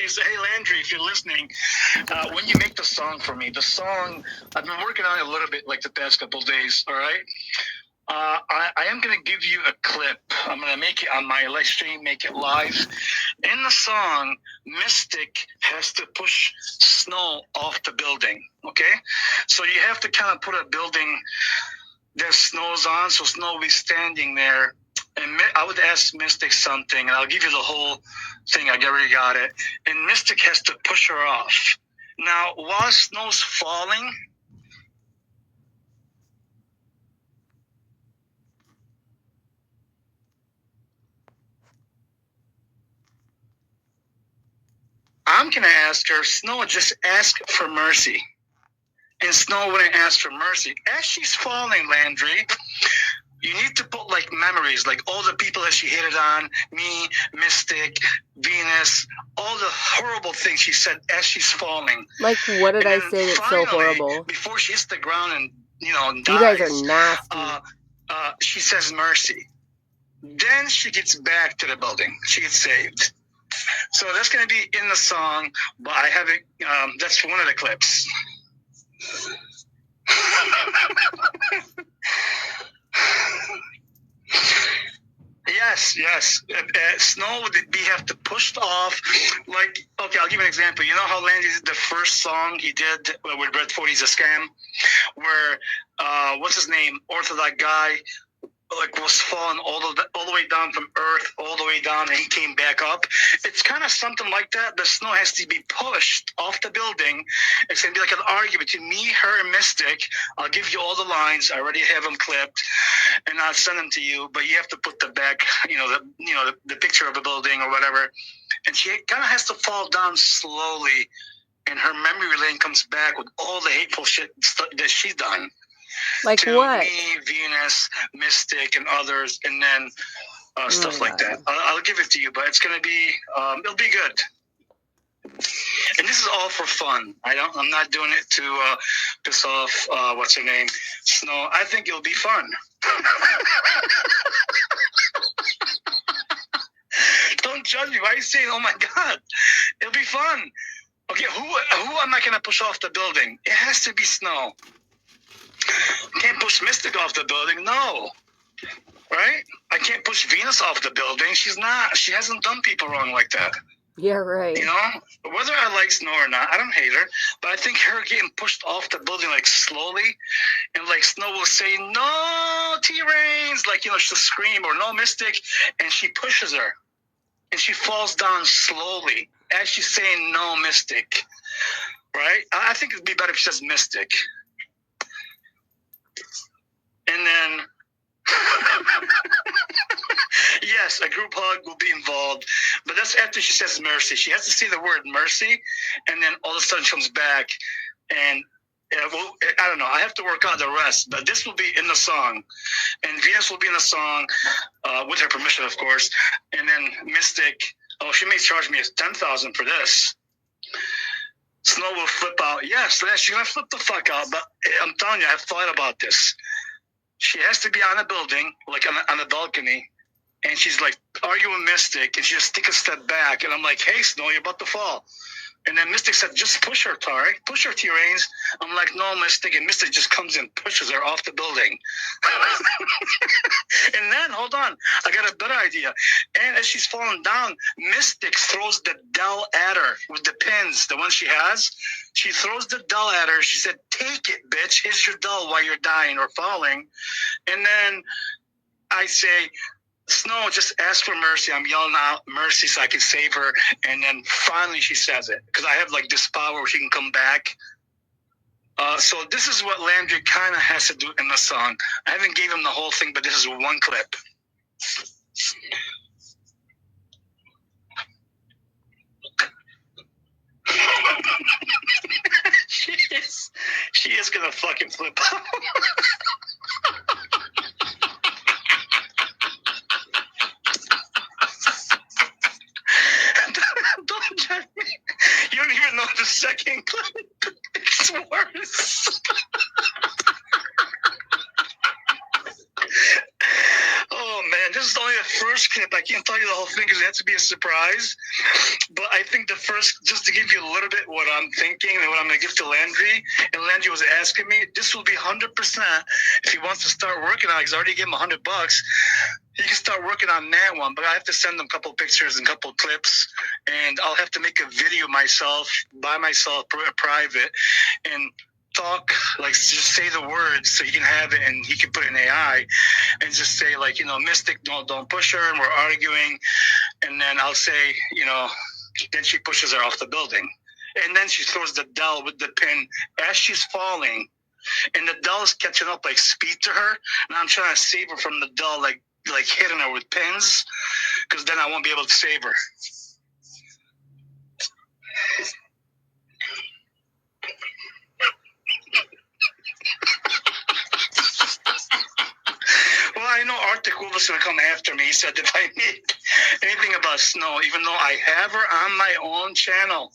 you say, hey, Landry, if you're listening, when you make the song for me, the song, I've been working on it a little bit like the past couple of days, all right? I am going to give you a clip. I'm going to make it on my live stream, make it live. In the song, Mystic has to push Snow off the building, okay? So you have to kind of put a building that Snow's on, so Snow will be standing there. And I would ask Mystic something, and I'll give you the whole thing. I already got it. And Mystic has to push her off. Now, while Snow's falling, I'm going to ask her, Snow, just ask for mercy. And Snow wouldn't ask for mercy. As she's falling, Landry, you need to put like memories, like all the people that she hated on, me, Mystic, Venus, all the horrible things she said as she's falling. Like, what did I say that's so horrible? Before she hits the ground and, dies, you guys are nasty. She says mercy. Then she gets back to the building. She gets saved. So that's going to be in the song, but I have it. That's one of the clips. Yes. Snow would have to push off. Like, okay, I'll give you an example. You know how Landy did the first song he did with Red 40's A Scam, where what's his name, Orthodox guy, like was falling all the way down from Earth, all the way down, and he came back up. It's kind of something like that. The Snow has to be pushed off the building. It's gonna be like an argument between me, her, and Mystic. I'll give you all the lines. I already have them clipped, and I'll send them to you. But you have to put the back, the picture of the building or whatever. And she kind of has to fall down slowly, and her memory lane comes back with all the hateful shit that she's done. Like to what? Me, Venus, Mystic, and others, and then stuff like that. I'll give it to you, but it's gonna be, it'll be good. And this is all for fun. I'm not doing it to piss off what's her name, Snow. I think it'll be fun. Don't judge me. Why are you saying, "Oh my God"? It'll be fun. Okay, who am I gonna push off the building? It has to be Snow. Can't push Mystic off the building, no. Right? I can't push Venus off the building. She hasn't done people wrong like that. Yeah, right. Whether I like Snow or not, I don't hate her, but I think her getting pushed off the building like slowly, and like Snow will say, "No, T-Rains," like, she'll scream, or "No, Mystic," and she pushes her, and she falls down slowly as she's saying, "No, Mystic," right? I think it'd be better if she says Mystic. And then, yes, a group hug will be involved, but that's after she says mercy. She has to say the word mercy, and then all of a sudden she comes back, and I don't know. I have to work out the rest, but this will be in the song, and Venus will be in the song, with her permission, of course, and then Mystic. Oh, she may charge me $10,000 for this. Snow will flip out. Yes, she's gonna flip the fuck out. But I'm telling you, I've thought about this. She has to be on a building, like on a balcony, and she's like arguing Mystic, and she just take a step back, and I'm like, "Hey, Snow, you're about to fall." And then Mystic said, "Just push her, Tari. Push her, T-Rains." I'm like, "No, Mystic." And Mystic just comes and pushes her off the building. And then, hold on, I got a better idea. And as she's falling down, Mystic throws the Dell at her with the pins, the one she has. She throws the Dell at her. She said, "Take it, bitch. Here's your Dell while you're dying or falling." And then I say, "Snow, just ask for mercy." I'm yelling out mercy so I can save her. And then finally she says it, because I have like this power where she can come back. So this is what Landry kind of has to do in the song. I haven't gave him the whole thing, but this is one clip. She is gonna fucking flip out. Don't judge me. You don't even know the second clip. It's worse. Oh man, this is only the first clip. I can't tell you the whole thing because it has to be a surprise. But I think the first, just to give you a little bit what I'm thinking and what I'm going to give to Landry, and Landry was asking me, this will be 100% if he wants to start working on it. He's already given him $100. He can start working on that one, but I have to send him a couple pictures and a couple clips, and I'll have to make a video myself, by myself, private, and talk, like just say the words so he can have it and he can put it in AI and just say like, Mystic, no, don't push her, and we're arguing, and then I'll say, then she pushes her off the building, and then she throws the doll with the pin as she's falling, and the doll is catching up like speed to her, and I'm trying to save her from the doll, like hitting her with pins, because then I won't be able to save her. Well, I know Arctic Wolf is going to come after me. He said if I make anything about Snow, even though I have her on my own channel.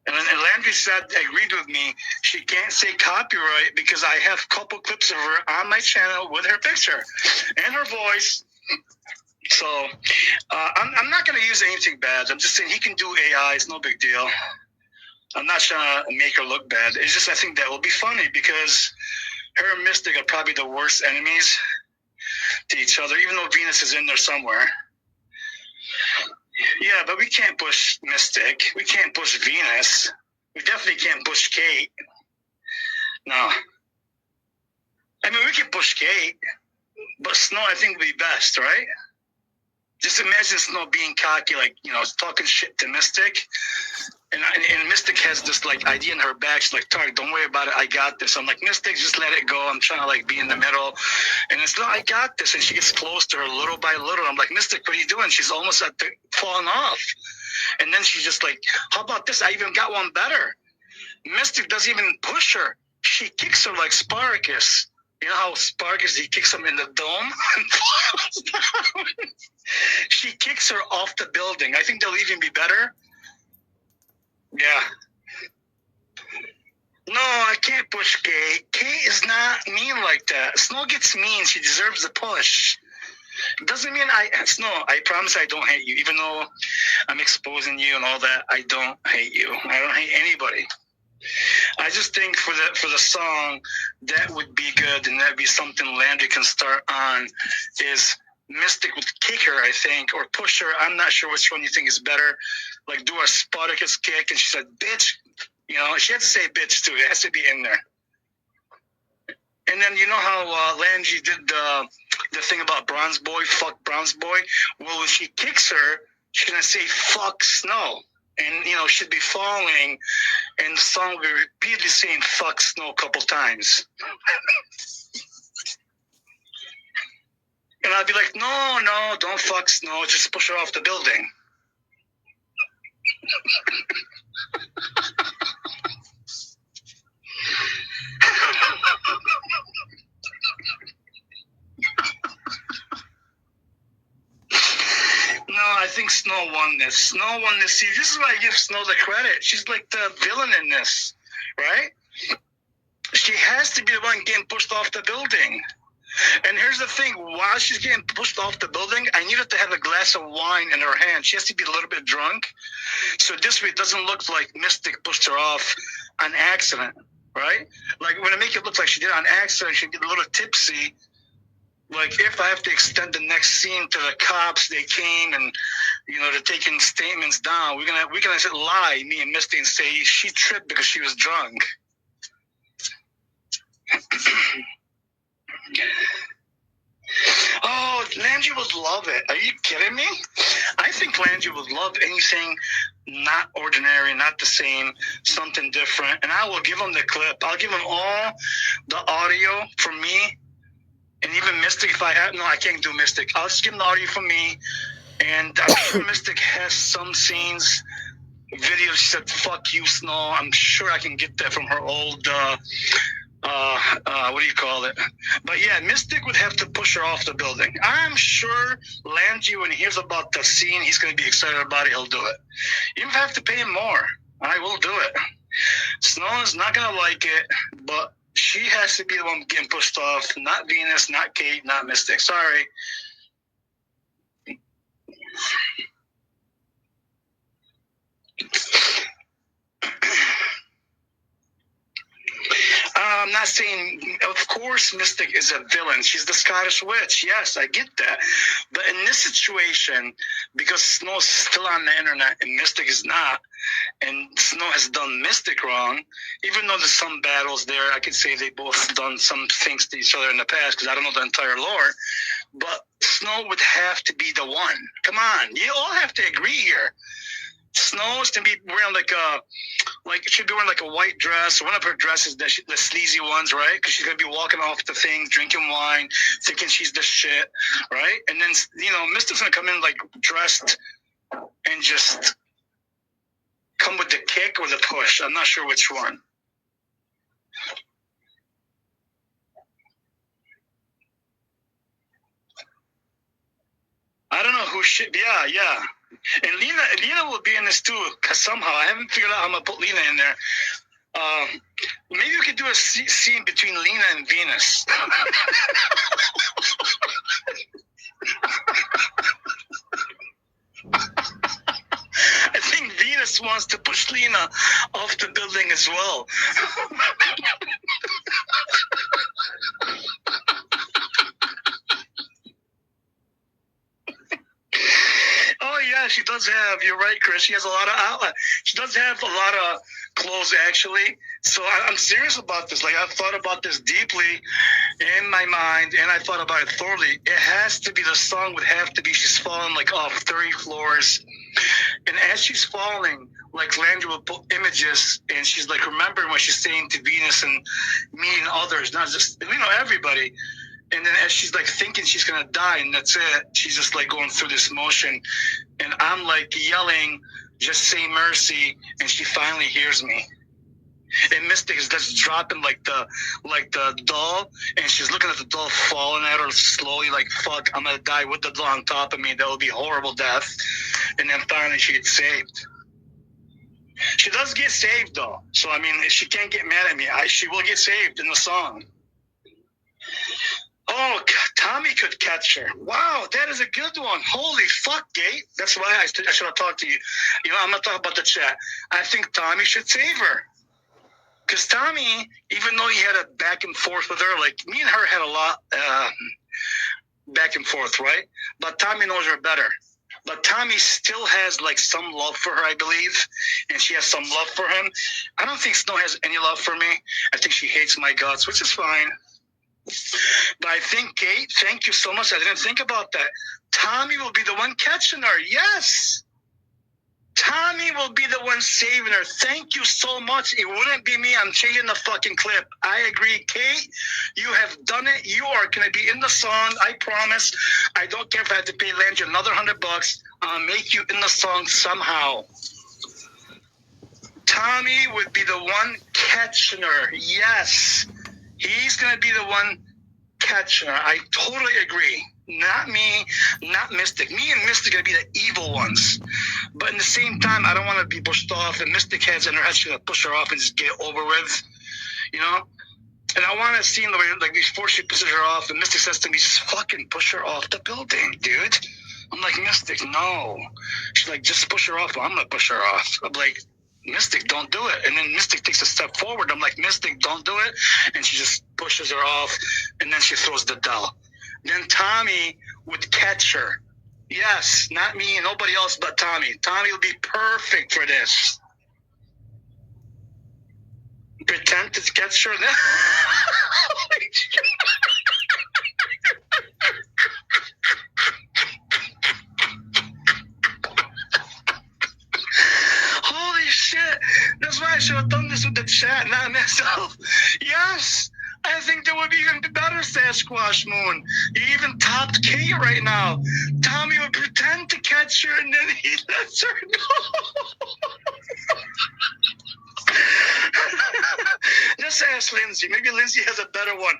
And Landry said, agreed with me, she can't say copyright because I have a couple clips of her on my channel with her picture and her voice. So I'm not going to use anything bad. I'm just saying he can do AI. It's no big deal. I'm not trying to make her look bad. It's just I think that will be funny because her and Mystic are probably the worst enemies to each other, even though Venus is in there somewhere. Yeah, but we can't push Mystic. We can't push Venus. We definitely can't push Kate. No. I mean, we can push Kate, but Snow, I think, would be best, right? Just imagine Snow being cocky, like, talking shit to Mystic. And Mystic has this, like, idea in her back. She's like, Tarek, don't worry about it. I got this. I'm like, Mystic, just let it go. I'm trying to, like, be in the middle. And it's no, I got this. And she gets close to her little by little. I'm like, Mystic, what are you doing? She's almost at the falling off. And then she's just like, how about this? I even got one better. Mystic doesn't even push her. She kicks her like Spartacus. You know how Spartacus, he kicks him in the dome? She kicks her off the building. I think they'll even be better. Yeah. No, I can't push Kate. Kate is not mean like that. Snow gets mean. She deserves the push. Doesn't mean Snow, I promise I don't hate you. Even though I'm exposing you and all that, I don't hate you. I don't hate anybody. I just think for the song, that would be good, and that'd be something Landry can start on, is Mystic would kick her, I think, or push her. I'm not sure which one you think is better. Like do a Spartacus kick, and she said, bitch. She had to say bitch too. It has to be in there. And then you know how Landry did the thing about Bronze Boy, fuck Bronze Boy? Well, when she kicks her, she's going to say fuck Snow. And, she'd be falling, and the song will be repeatedly saying fuck Snow a couple times. And I'd be like, no, don't fuck Snow, just push her off the building. No, I think Snow won this. See, this is why I give Snow the credit. She's like the villain in this, right? She has to be the one getting pushed off the building. And here's the thing. While she's getting pushed off the building, I need her to have a glass of wine in her hand. She has to be a little bit drunk. So this way it doesn't look like Mystic pushed her off on accident, right? Like when I make it look like she did it on accident, she'd get a little tipsy. Like if I have to extend the next scene to the cops, they came and they're taking statements down. We're gonna lie, me and Misty, and say she tripped because she was drunk. Oh, Landry would love it. Are you kidding me? I think Landry would love anything not ordinary, not the same, something different. And I will give him the clip. I'll give him all the audio from me. And even Mystic, if I have, no, I can't do Mystic. I'll just give him the audio from me. And I'm sure Mystic has some scenes, videos. She said, fuck you, Snow. I'm sure I can get that from her old, what do you call it? But yeah, Mystic would have to push her off the building. I'm sure Landry, when he hears about the scene, he's going to be excited about it. He'll do it. Even if I have to pay him more, I will do it. Snow is not going to like it, but she has to be the one getting pushed off, not Venus, not Kate, not Mystic. Sorry. I'm not saying, of course, Mystic is a villain. She's the Scottish witch. Yes, I get that. But in this situation, because Snow's still on the internet and Mystic is not, and Snow has done Mystic wrong, even though there's some battles there, I could say they both done some things to each other in the past because I don't know the entire lore. But Snow would have to be the one. Come on, you all have to agree here. Snow's to be wearing like she'd be wearing like a white dress. One of her dresses, the sleazy ones, right? Because she's gonna be walking off the thing, drinking wine, thinking she's the shit, right? And then Mystic's gonna come in like dressed and just come with the kick or the push. I'm not sure which one. I don't know who should. Yeah. And Lena will be in this too, because somehow I haven't figured out how I'm gonna put Lena in there. Maybe we could do a scene between Lena and Venus. I think Venus wants to push Lena off the building as well. Oh yeah, she does have. You're right, Chris. She has a lot of outlet. She does have a lot of clothes, actually. So I'm serious about this. Like I've thought about this deeply in my mind, and I thought about it thoroughly. It has to be, the song would have to be, she's falling like off 30 floors, and as she's falling, like Landry will put images, and she's like remembering what she's saying to Venus and meeting others, not just everybody. And then as she's like thinking she's gonna die and that's it, she's just like going through this motion, and I'm like yelling, "Just say mercy!" And she finally hears me. And Mystic is just dropping like the doll, and she's looking at the doll falling at her slowly, like fuck, I'm gonna die with the doll on top of me. That would be horrible death. And then finally she gets saved. She does get saved though, so I mean she can't get mad at me. She will get saved in the song. Oh, Tommy could catch her. Wow, that is a good one. Holy fuck, Gate. That's why I should have talked to you. I'm going to talk about the chat. I think Tommy should save her. Because Tommy, even though he had a back and forth with her, like me and her had a lot back and forth, right? But Tommy knows her better. But Tommy still has like some love for her, I believe. And she has some love for him. I don't think Snow has any love for me. I think she hates my guts, which is fine. But I think, Kate, thank you so much. I didn't think about that. Tommy will be the one catching her. Yes. Tommy will be the one saving her. Thank you so much. It wouldn't be me. I'm changing the fucking clip. I agree, Kate. You have done it. You are going to be in the song. I promise. I don't care if I have to pay Landry another $100. I'll make you in the song somehow. Tommy would be the one catching her. Yes. He's going to be the one catching her. I totally agree. Not me, not Mystic. Me and Mystic are going to be the evil ones. But in the same time, I don't want to be pushed off. And Mystic has in her head, she's going to push her off and just get it over with. And I want to see the way, like, before she pushes her off, and Mystic says to me, just fucking push her off the building, dude. I'm like, Mystic, no. She's like, just push her off. I'm going to push her off. I'm like, Mystic, don't do it. And then Mystic takes a step forward. I'm like, Mystic, don't do it. And she just pushes her off, and then she throws the doll. Then Tommy would catch her. Yes, not me, nobody else but Tommy. Tommy will be perfect for this. Pretend to catch her. Holy shit. That's why I should have done this with the chat, not myself. Yes. I think there would be even better Sasquatch Moon. You even topped Kate right now. Tommy would pretend to catch her and then he lets her go. Just ask Lindsay. Maybe Lindsay has a better one.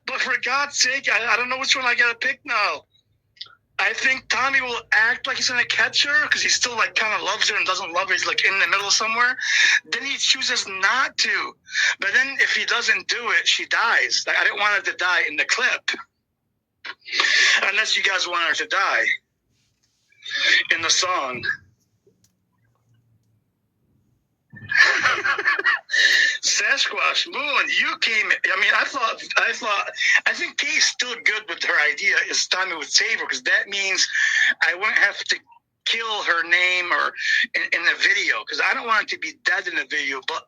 But for God's sake, I don't know which one I gotta pick now. I think Tommy will act like he's gonna catch her because he still like kind of loves her and doesn't love her. He's like in the middle somewhere. Then he chooses not to. But then if he doesn't do it, she dies. Like, I didn't want her to die in the clip, unless you guys want her to die. in the song. Sasquatch Moon, you came. I mean, I think Kay's still good with her idea. Is Tommy would save her because that means I wouldn't have to kill her name or in the video because I don't want it to be dead in the video. But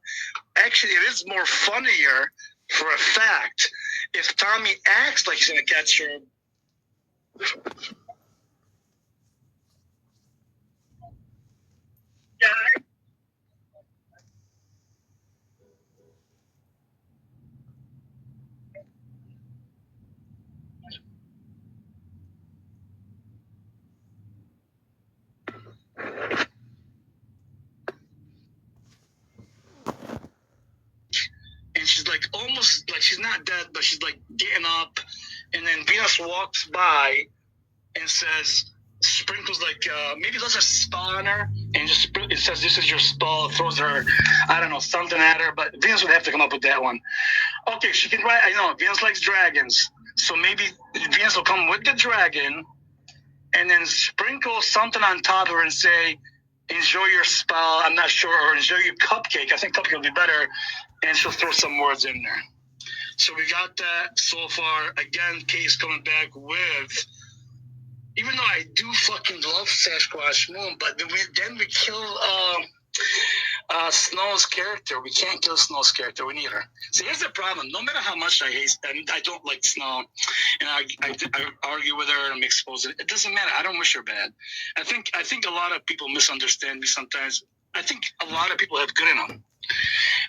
actually, it is more funnier for a fact if Tommy acts like he's gonna catch her. Yeah. And she's like almost like she's not dead, but she's like getting up. And then Venus walks by and says, sprinkles like maybe does a spell on her and just it says this is your spell, throws her, I don't know, something at her. But Venus would have to come up with that one. Okay, she can write. I know Venus likes dragons, so maybe Venus will come with the dragon and then sprinkle something on top of her and say, enjoy your spell. I'm not sure, or enjoy your cupcake. I think cupcake will be better. And she'll throw some words in there. So we got that so far. Again, Kay's coming back with, even though I do fucking love Sasquatch Moon, but then we kill Snow's character. We can't kill Snow's character. We need her. See, here's the problem. No matter how much I hate, and I don't like Snow, and I argue with her and I'm exposed. It doesn't matter. I don't wish her bad. I think a lot of people misunderstand me sometimes. I think a lot of people have good in them.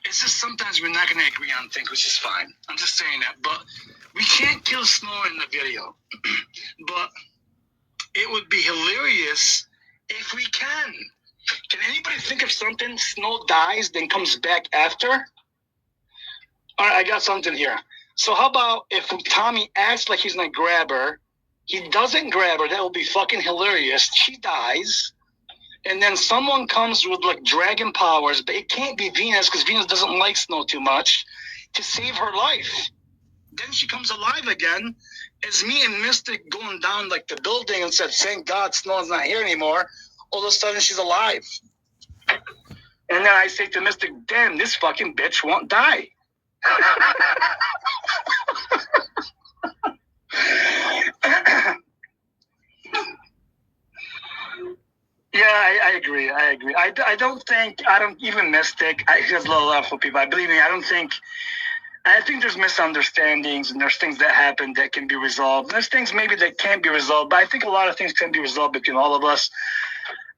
It's just sometimes we're not going to agree on things, which is fine. I'm just saying that. But we can't kill Snow in the video. But it would be hilarious if we can. Can anybody think of something? Snow dies, then comes back after? All right, I got something here. So how about if Tommy acts like he's going to grab her, he doesn't grab her, that would be fucking hilarious. She dies. And then someone comes with like dragon powers, but it can't be Venus because Venus doesn't like Snow too much, to save her life. Then she comes alive again. It's me and Mystic going down like the building and said, thank God Snow's not here anymore. All of a sudden she's alive. And then I say to Mystic, damn, this fucking bitch won't die. Yeah, I agree. I don't even Mystic. I just love for people. I believe me. I think there's misunderstandings and there's things that happen that can be resolved. There's things maybe that can't be resolved, but I think a lot of things can be resolved between all of us.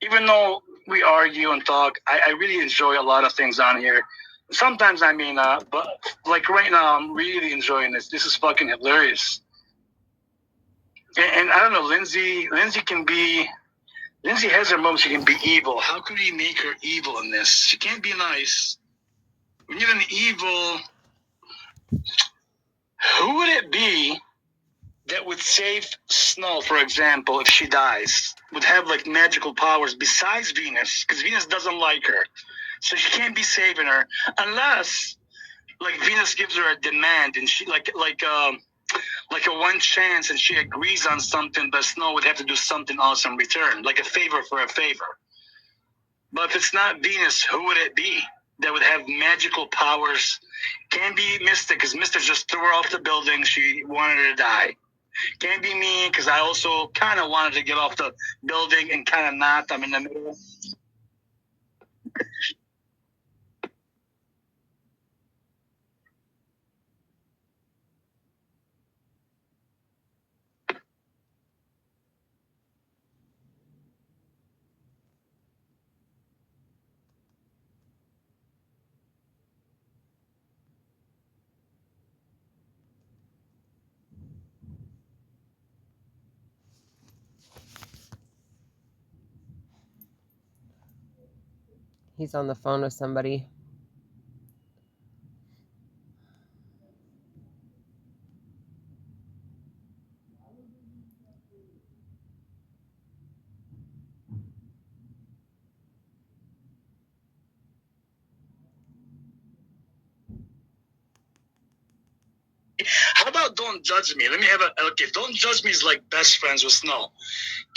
Even though we argue and talk, I really enjoy a lot of things on here. Sometimes I mean, but like right now, I'm really enjoying this. This is fucking hilarious. And I don't know, Lindsay has her moments. She can be evil. How could he make her evil in this? She can't be nice. We need an evil. Who would it be that would save Snow, for example, if she dies? Would have like magical powers besides Venus, because Venus doesn't like her, so she can't be saving her unless like Venus gives her a demand and she like a one chance and she agrees on something, but Snow would have to do something else in return, like a favor for a favor. But if it's not Venus, who would it be that would have magical powers? Can't be Mystic, because Mystic just threw her off the building. She wanted her to die. Can't be me, because I also kind of wanted to get off the building and kind of not. I'm in the middle. He's on the phone with somebody. How about about Don't Judge Me? Let me have a, okay, Don't Judge Me is like best friends with Snow.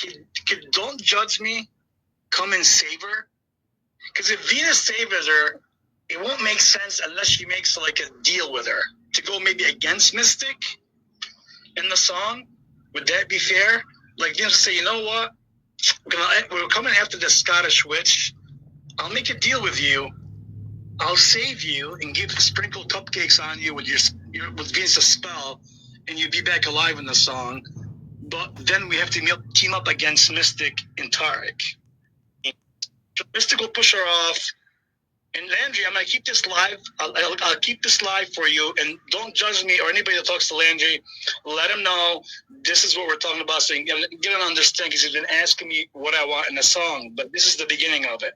Could Don't Judge Me come and save her? Because if Venus saves her, it won't make sense unless she makes like a deal with her to go maybe against Mystic in the song. Would that be fair? Like Venus say, you know what? We're coming after the Scottish witch. I'll make a deal with you. I'll save you and sprinkle cupcakes on you with your with Venus' spell, and you'd be back alive in the song. But then we have to team up against Mystic and Tarek. Mystic will push her off. And Landry, I'm gonna keep this live. I'll keep this live for you, and don't judge me or anybody that talks to Landry. Let him know this is what we're talking about, so you can get an understanding. Because he's been asking me what I want in the song, but this is the beginning of it.